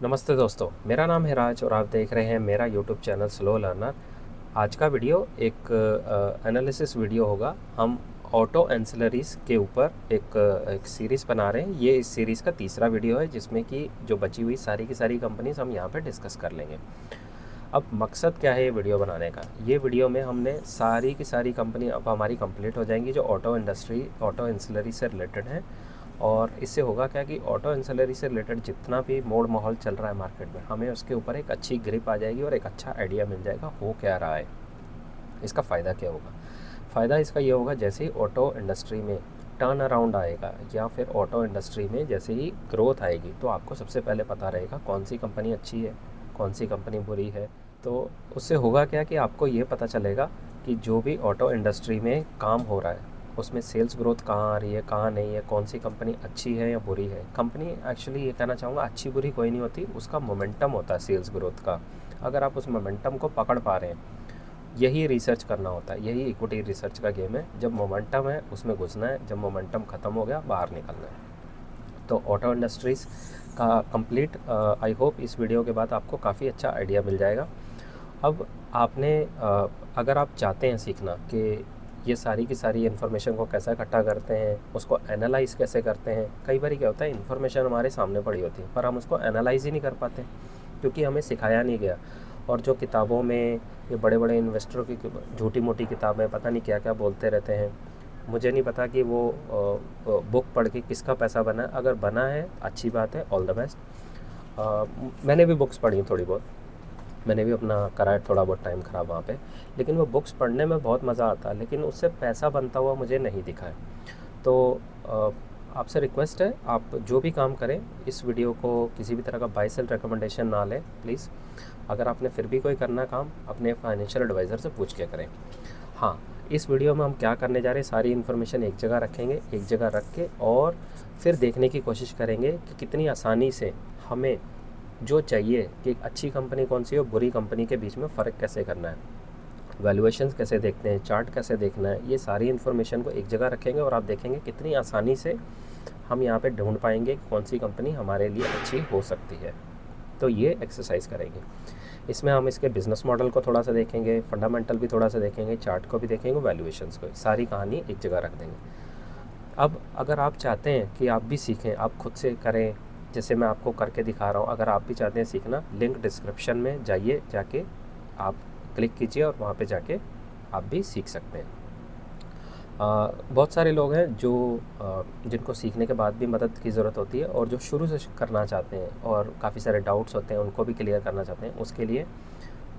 नमस्ते दोस्तों, मेरा नाम है राज और आप देख रहे हैं मेरा यूट्यूब चैनल स्लो लर्नर। आज का वीडियो एक एनालिसिस वीडियो होगा। हम ऑटो एंसिलरीज़ के ऊपर एक सीरीज़ बना रहे हैं। ये इस सीरीज़ का तीसरा वीडियो है जिसमें कि जो बची हुई सारी की सारी कंपनीज हम यहाँ पे डिस्कस कर लेंगे। अब मकसद क्या है ये वीडियो बनाने का? ये वीडियो में हमने सारी की सारी कंपनी अब हमारी कंप्लीट हो जाएंगी जो ऑटो इंडस्ट्री, ऑटो एंसिलरी से रिलेटेड हैं। और इससे होगा क्या कि ऑटो एंसिलरी से रिलेटेड जितना भी मोड़ माहौल चल रहा है मार्केट में, हमें उसके ऊपर एक अच्छी ग्रिप आ जाएगी और एक अच्छा आइडिया मिल जाएगा हो क्या रहा है, इसका फ़ायदा क्या होगा। फ़ायदा इसका ये होगा, जैसे ही ऑटो इंडस्ट्री में टर्न अराउंड आएगा या फिर ऑटो इंडस्ट्री में जैसे ही ग्रोथ आएगी तो आपको सबसे पहले पता रहेगा कौन सी कंपनी अच्छी है, कौन सी कंपनी बुरी है। तो उससे होगा क्या कि आपको ये पता चलेगा कि जो भी ऑटो इंडस्ट्री में काम हो रहा है उसमें सेल्स ग्रोथ कहाँ आ रही है, कहाँ नहीं है, कौन सी कंपनी अच्छी है या बुरी है। कंपनी एक्चुअली ये कहना चाहूँगा अच्छी बुरी कोई नहीं होती, उसका मोमेंटम होता है सेल्स ग्रोथ का। अगर आप उस मोमेंटम को पकड़ पा रहे हैं, यही रिसर्च करना होता है, यही इक्विटी रिसर्च का गेम है। जब मोमेंटम है उसमें घुसना है, जब मोमेंटम ख़त्म हो गया बाहर निकलना है। तो ऑटो इंडस्ट्रीज़ का कंप्लीट आई होप इस वीडियो के बाद आपको काफ़ी अच्छा आइडिया मिल जाएगा। अब आपने अगर आप चाहते हैं सीखना कि ये सारी की सारी इन्फॉर्मेशन को कैसे इकट्ठा करते हैं, उसको एनालाइज़ कैसे करते हैं। कई बार क्या होता है, इन्फॉर्मेशन हमारे सामने पड़ी होती है पर हम उसको एनालाइज़ ही नहीं कर पाते क्योंकि हमें सिखाया नहीं गया। और जो किताबों में ये बड़े बड़े इन्वेस्टरों की झूठी मोटी किताबें पता नहीं क्या क्या बोलते रहते हैं। मुझे नहीं पता कि वो बुक पढ़ के किसका पैसा बना है। अगर बना है अच्छी बात है, ऑल द बेस्ट। मैंने भी बुक्स पढ़ी थोड़ी बहुत, मैंने भी अपना कराया थोड़ा बहुत टाइम ख़राब वहाँ पे, लेकिन वो बुक्स पढ़ने में बहुत मज़ा आता है, लेकिन उससे पैसा बनता हुआ मुझे नहीं दिखा है। तो आपसे रिक्वेस्ट है, आप जो भी काम करें इस वीडियो को किसी भी तरह का बाय सेल रिकमेंडेशन ना लें प्लीज़। अगर आपने फिर भी कोई करना काम अपने फाइनेंशियल एडवाइज़र से पूछ के करें। हाँ, इस वीडियो में हम क्या करने जा रहे हैं, सारी इन्फॉर्मेशन एक जगह रखेंगे, एक जगह रख के और फिर देखने की कोशिश करेंगे कि कितनी आसानी से हमें जो चाहिए कि एक अच्छी कंपनी कौन सी है और बुरी कंपनी के बीच में फ़र्क कैसे करना है, वैल्यूएशंस कैसे देखते हैं, चार्ट कैसे देखना है, ये सारी इन्फॉर्मेशन को एक जगह रखेंगे और आप देखेंगे कितनी आसानी से हम यहाँ पे ढूंढ पाएंगे कि कौन सी कंपनी हमारे लिए अच्छी हो सकती है। तो ये एक्सरसाइज करेंगे। इसमें हम इसके बिज़नेस मॉडल को थोड़ा सा देखेंगे, फंडामेंटल भी थोड़ा सा देखेंगे, चार्ट को भी देखेंगे, वैल्यूएशंस को, सारी कहानी एक जगह रख देंगे। अब अगर आप चाहते हैं कि आप भी सीखें, आप खुद से करें जैसे मैं आपको करके दिखा रहा हूँ, अगर आप भी चाहते हैं सीखना, लिंक डिस्क्रिप्शन में जाइए, जाके आप क्लिक कीजिए और वहाँ पे जाके आप भी सीख सकते हैं। बहुत सारे लोग हैं जो जिनको सीखने के बाद भी मदद की ज़रूरत होती है और जो शुरू से करना चाहते हैं और काफ़ी सारे डाउट्स होते हैं उनको भी क्लियर करना चाहते हैं। उसके लिए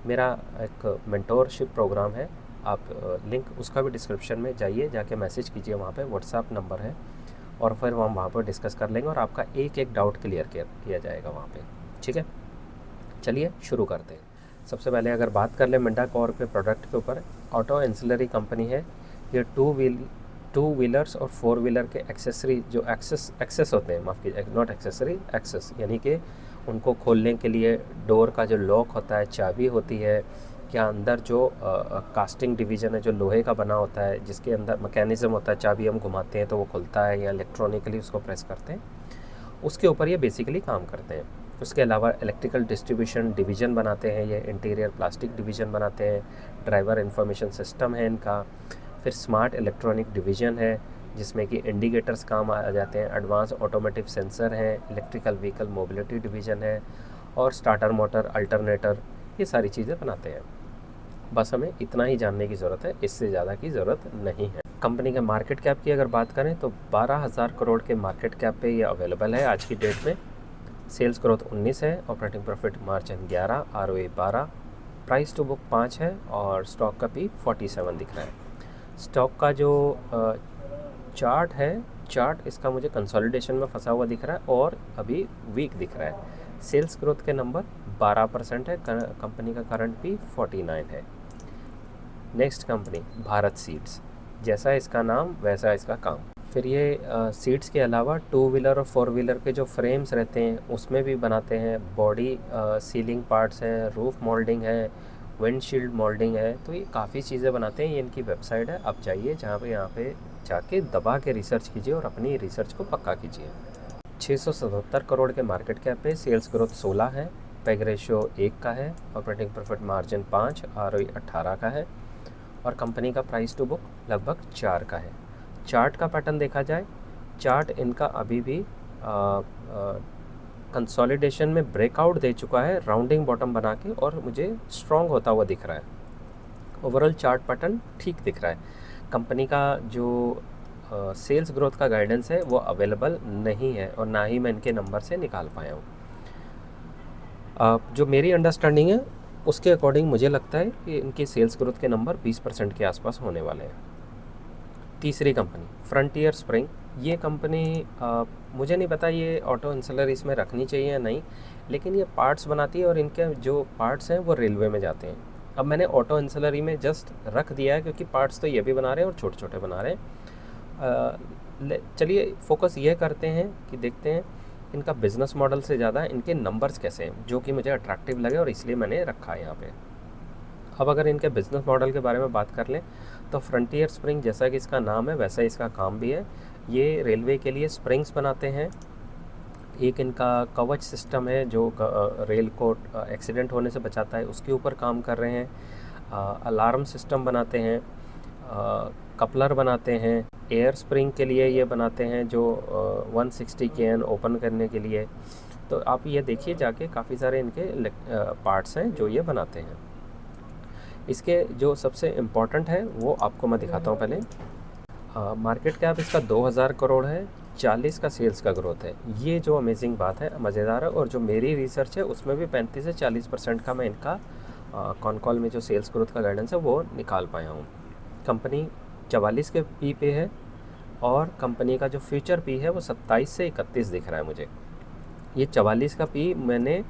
मेरा एक मेंटोरशिप प्रोग्राम है, आप लिंक उसका भी डिस्क्रिप्शन में जाइए, जाके मैसेज कीजिए, वहाँ पे व्हाट्सएप नंबर है और फिर हम वहाँ पर डिस्कस कर लेंगे और आपका एक एक डाउट क्लियर किया जाएगा वहाँ पे। ठीक है, चलिए शुरू करते हैं। सबसे पहले अगर बात कर लें मिंडा कॉर के प्रोडक्ट के ऊपर, ऑटो एंसिलरी कंपनी है। ये टू व्हीलर्स और फोर व्हीलर के एक्सेसरी जो एक्सेस होते हैं, माफ़ कीजिए, नॉट एक्सेसरी, एक्सेस यानी कि उनको खोलने के लिए डोर का जो लॉक होता है, चाबी होती है, क्या अंदर जो कास्टिंग डिवीज़न है जो लोहे का बना होता है, जिसके अंदर मैकेनिज़्म होता है, चाबी हम घुमाते हैं तो वो खुलता है या इलेक्ट्रॉनिकली उसको प्रेस करते हैं, उसके ऊपर ये बेसिकली काम करते हैं। उसके अलावा इलेक्ट्रिकल डिस्ट्रीब्यूशन डिवीज़न बनाते हैं, ये इंटीरियर प्लास्टिक डिवीज़न बनाते हैं, ड्राइवर इंफॉर्मेशन सिस्टम है इनका, फिर स्मार्ट इलेक्ट्रॉनिक डिवीज़न है जिसमें कि इंडिकेटर्स काम आ जाते हैं, एडवांस ऑटोमेटिव सेंसर है, इलेक्ट्रिकल व्हीकल मोबिलिटी डिवीज़न है और स्टार्टर मोटर, अल्टरनेटर, ये सारी चीज़ें बनाते हैं। बस हमें इतना ही जानने की ज़रूरत है, इससे ज़्यादा की ज़रूरत नहीं है। कंपनी के मार्केट कैप की अगर बात करें तो 12,000 करोड़ के मार्केट कैप पे ये अवेलेबल है आज की डेट में। सेल्स ग्रोथ 19 है, operating profit margin 11, ROE 12, price to book 5 है और स्टॉक का भी 47 दिख रहा है। स्टॉक का जो चार्ट है, चार्ट इसका मुझे कंसोलिडेशन में फंसा हुआ दिख रहा है और अभी वीक दिख रहा है। सेल्स ग्रोथ के नंबर 12% है, कंपनी का करंट भी 49 है। नेक्स्ट कंपनी भारत सीड्स, जैसा इसका नाम वैसा इसका काम। फिर ये सीट्स के अलावा टू व्हीलर और फोर व्हीलर के जो फ्रेम्स रहते हैं उसमें भी बनाते हैं, बॉडी सीलिंग पार्ट्स हैं, रूफ मोल्डिंग है, विंडशील्ड मोल्डिंग है, तो ये काफ़ी चीज़ें बनाते हैं। ये इनकी वेबसाइट है, आप जाइए जहाँ पे यहाँ पे जाके दबा के रिसर्च कीजिए और अपनी रिसर्च को पक्का कीजिए। 677 करोड़ के मार्केट कैप पे, सेल्स ग्रोथ 16 है, पैग रेशियो 1 का है, ऑपरेटिंग प्रॉफिट मार्जिन 5, ROE 18 का है और कंपनी का प्राइस टू बुक लगभग 4 का है। चार्ट का पैटर्न देखा जाए, चार्ट इनका अभी भी कंसोलिडेशन में ब्रेकआउट दे चुका है राउंडिंग बॉटम बना के, और मुझे स्ट्रॉन्ग होता हुआ दिख रहा है। ओवरऑल चार्ट पैटर्न ठीक दिख रहा है। कंपनी का जो सेल्स ग्रोथ का गाइडेंस है वो अवेलेबल नहीं है और ना ही मैं इनके नंबर से निकाल पाया हूँ। जो मेरी अंडरस्टैंडिंग है उसके अकॉर्डिंग मुझे लगता है कि इनके सेल्स ग्रोथ के नंबर 20% के आसपास होने वाले हैं। तीसरी कंपनी फ्रंटियर स्प्रिंग, ये कंपनी मुझे नहीं पता ये ऑटो एंसिलरीज में रखनी चाहिए या नहीं, लेकिन ये पार्ट्स बनाती है और इनके जो पार्ट्स हैं वो रेलवे में जाते हैं। अब मैंने ऑटो एंसिलरी में जस्ट रख दिया है क्योंकि पार्ट्स तो ये भी बना रहे हैं और छोटे छोटे बना रहे हैं। चलिए फोकस ये करते हैं कि देखते हैं इनका बिज़नेस मॉडल से ज़्यादा इनके नंबर्स कैसे हैं, जो कि मुझे अट्रैक्टिव लगे और इसलिए मैंने रखा है यहाँ पे। अब अगर इनके बिज़नेस मॉडल के बारे में बात कर लें तो फ्रंटियर स्प्रिंग, जैसा कि इसका नाम है वैसा इसका काम भी है। ये रेलवे के लिए स्प्रिंग्स बनाते हैं। एक इनका कवच सिस्टम है जो रेल को एक्सीडेंट होने से बचाता है, उसके ऊपर काम कर रहे हैं। अलार्म सिस्टम बनाते हैं, कपलर बनाते हैं, एयर स्प्रिंग के लिए ये बनाते हैं जो 160 केन ओपन करने के लिए। तो आप ये देखिए जाके, काफ़ी सारे इनके पार्ट्स हैं जो ये बनाते हैं। इसके जो सबसे इम्पॉर्टेंट है वो आपको मैं दिखाता हूँ पहले। मार्केट कैप इसका 2000 करोड़ है, 40 का सेल्स का ग्रोथ है। ये जो अमेजिंग बात है, मज़ेदार है, और जो मेरी रिसर्च है उसमें भी 35 से 40% का मैं इनका कॉन कॉल में जो सेल्स ग्रोथ का गाइडेंस है वो निकाल पाया हूँ। कंपनी 44 के पी पे है और कंपनी का जो फ्यूचर पी है वो 27 से 31 दिख रहा है मुझे। ये 44 का पी मैंने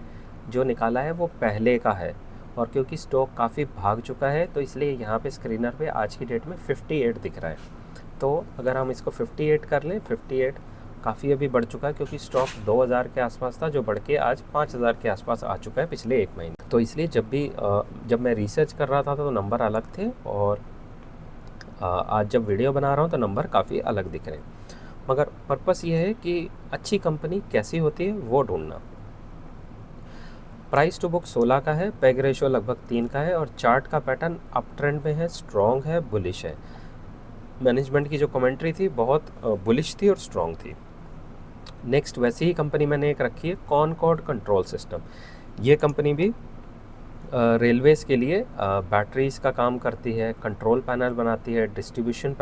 जो निकाला है वो पहले का है, और क्योंकि स्टॉक काफ़ी भाग चुका है तो इसलिए यहाँ पे स्क्रीनर पे आज की डेट में 58 दिख रहा है। तो अगर हम इसको 58 कर लें, 58 काफ़ी अभी बढ़ चुका है क्योंकि स्टॉक 2000 के आसपास था जो बढ़ के आज 5000 के आसपास आ चुका है पिछले एक महीने। तो इसलिए जब मैं रिसर्च कर रहा था तो नंबर अलग थे, और आज जब वीडियो बना रहा हूँ तो नंबर काफ़ी अलग दिख रहे हैं। मगर पर्पस ये है कि अच्छी कंपनी कैसी होती है वो ढूंढना। प्राइस टू बुक 16 का है, पैग रेशियो लगभग 3 का है और चार्ट का पैटर्न अप ट्रेंड में है, स्ट्रॉन्ग है, बुलिश है। मैनेजमेंट की जो कमेंट्री थी बहुत बुलिश थी और स्ट्रॉन्ग थी। नेक्स्ट वैसी ही कंपनी मैंने एक रखी है, कॉनकॉर्ड कंट्रोल सिस्टम। ये कंपनी भी रेलवेज़ के लिए बैटरीज़ का काम करती है, कंट्रोल पैनल बनाती है, डिस्ट्रीब्यूशन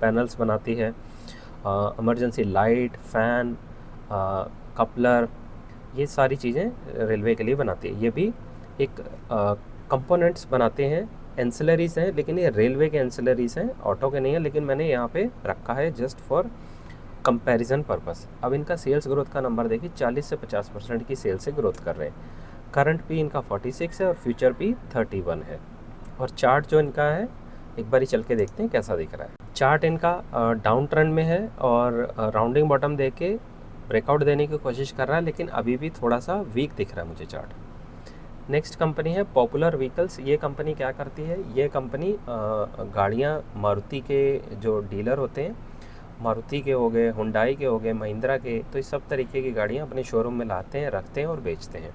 पैनल्स बनाती है, इमरजेंसी लाइट, फ़ैन, कपलर, ये सारी चीज़ें रेलवे के लिए बनाती है। ये भी एक कंपोनेंट्स बनाते हैं, एंसिलरीज़ हैं, लेकिन ये रेलवे के एंसिलरीज़ हैं, ऑटो के नहीं है। लेकिन मैंने यहाँ पे रखा है जस्ट फॉर कंपैरिजन पर्पस। अब इनका सेल्स ग्रोथ का नंबर देखिए, 40 से 50% की सेल्स से ग्रोथ कर रहे हैं। करंट पी इनका 46 है और फ्यूचर पी 31 है। और चार्ट जो इनका है एक बार ही चल के देखते हैं कैसा दिख रहा है। चार्ट इनका डाउन ट्रेंड में है और राउंडिंग बॉटम दे के ब्रेकआउट देने की कोशिश कर रहा है, लेकिन अभी भी थोड़ा सा वीक दिख रहा है मुझे चार्ट। नेक्स्ट कंपनी है पॉपुलर व्हीकल्स। ये कंपनी क्या करती है, ये कंपनी गाड़ियाँ मारुति के जो डीलर होते हैं, मारुति के हो गए, हुंडई के हो गए, महिंद्रा के, तो इस सब तरीके की गाड़ियाँ अपने शोरूम में लाते हैं, रखते हैं और बेचते हैं।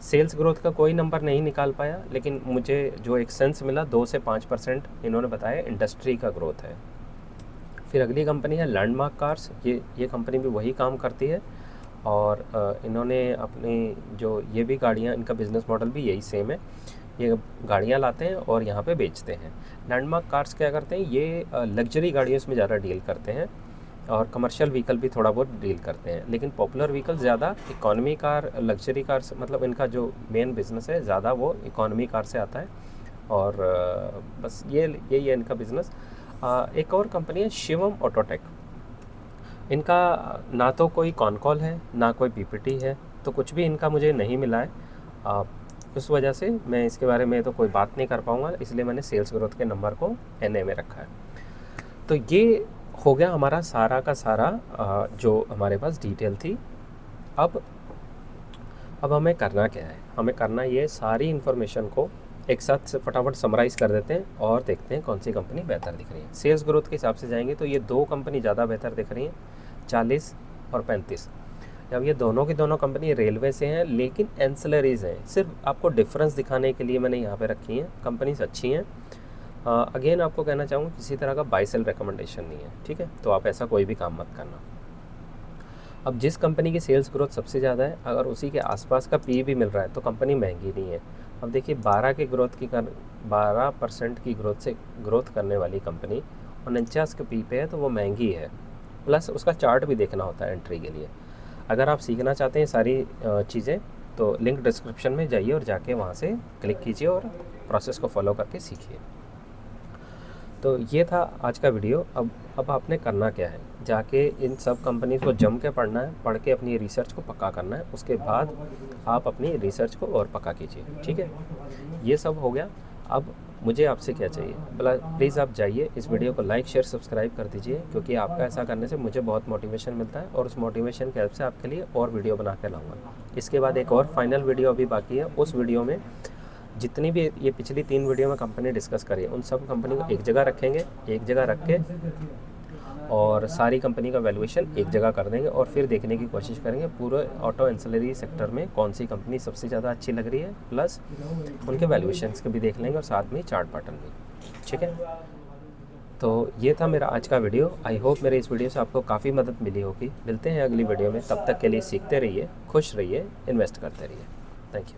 सेल्स ग्रोथ का कोई नंबर नहीं निकाल पाया, लेकिन मुझे जो एक सेंस मिला 2 से 5% इन्होंने बताया इंडस्ट्री का ग्रोथ है। फिर अगली कंपनी है लैंडमार्क कार्स। ये कंपनी भी वही काम करती है और इन्होंने अपनी जो ये भी गाड़ियाँ, इनका बिज़नेस मॉडल भी यही सेम है। ये गाड़ियाँ लाते हैं और यहाँ पे बेचते हैं। लैंडमार्क कार्स क्या करते हैं, ये लग्जरी गाड़ियों में ज़्यादा डील करते हैं और कमर्शियल व्हीकल भी थोड़ा बहुत डील करते हैं। लेकिन पॉपुलर व्हीकल ज़्यादा इकॉनमी कार, लग्जरी कार से, मतलब इनका जो मेन बिज़नेस है ज़्यादा वो इकॉनमी कार से आता है। और बस यही है इनका बिज़नेस। एक और कंपनी है शिवम ऑटोटेक। इनका ना तो कोई कॉन कॉल है ना कोई पीपीटी है, तो कुछ भी इनका मुझे नहीं मिला है। उस वजह से मैं इसके बारे में तो कोई बात नहीं कर पाऊँगा, इसलिए मैंने सेल्स ग्रोथ के नंबर को NA में रखा है। तो ये हो गया हमारा सारा का सारा जो हमारे पास डिटेल थी। अब हमें करना क्या है, हमें करना ये सारी इन्फॉर्मेशन को एक साथ से फटाफट समराइज़ कर देते हैं और देखते हैं कौन सी कंपनी बेहतर दिख रही है। सेल्स ग्रोथ के हिसाब से जाएंगे तो ये 2 कंपनी ज़्यादा बेहतर दिख रही हैं, 40 और 35। अब ये दोनों की दोनों कंपनी रेलवे से हैं, लेकिन एंसिलरीज़ हैं। सिर्फ आपको डिफरेंस दिखाने के लिए मैंने यहाँ पे रखी हैं। कंपनीज अच्छी हैं। अगेन आपको कहना चाहूँगा, किसी तरह का बाय सेल रिकमेंडेशन नहीं है, ठीक है। तो आप ऐसा कोई भी काम मत करना। अब जिस कंपनी की सेल्स ग्रोथ सबसे ज़्यादा है, अगर उसी के आसपास का पी भी मिल रहा है तो कंपनी महंगी नहीं है। अब देखिए 12% की ग्रोथ करने वाली कंपनी 49 के पी पे है, तो वो महंगी है। प्लस उसका चार्ट भी देखना होता है एंट्री के लिए। अगर आप सीखना चाहते हैं सारी चीज़ें, तो लिंक डिस्क्रिप्शन में जाइए और जाके वहाँ से क्लिक कीजिए और प्रोसेस को फॉलो करके सीखिए। तो ये था आज का वीडियो। अब आपने करना क्या है, जाके इन सब कंपनीज को जम के पढ़ना है, पढ़ के अपनी रिसर्च को पक्का करना है। उसके बाद आप अपनी रिसर्च को और पक्का कीजिए, ठीक है। ये सब हो गया। अब मुझे आपसे क्या चाहिए, प्लीज़ आप जाइए, इस वीडियो को लाइक शेयर सब्सक्राइब कर दीजिए, क्योंकि आपका ऐसा करने से मुझे बहुत मोटिवेशन मिलता है और उस मोटिवेशन की हेल्प से आपके लिए और वीडियो बना के लाऊंगा। इसके बाद एक और फाइनल वीडियो अभी बाकी है। उस वीडियो में जितनी भी ये पिछली 3 वीडियो में कंपनी डिस्कस करी है, उन सब कंपनी को एक जगह रखेंगे, एक जगह रख के और सारी कंपनी का वैल्यूएशन एक जगह कर देंगे और फिर देखने की कोशिश करेंगे पूरे ऑटो एंसिलरी सेक्टर में कौन सी कंपनी सबसे ज़्यादा अच्छी लग रही है, प्लस उनके वैल्यूएशंस के भी देख लेंगे और साथ में चार्ट पैटर्न भी, ठीक है। तो ये था मेरा आज का वीडियो। आई होप मेरे इस वीडियो से आपको काफ़ी मदद मिली होगी। मिलते हैं अगली वीडियो में, तब तक के लिए सीखते रहिए, खुश रहिए, इन्वेस्ट करते रहिए। Thank you.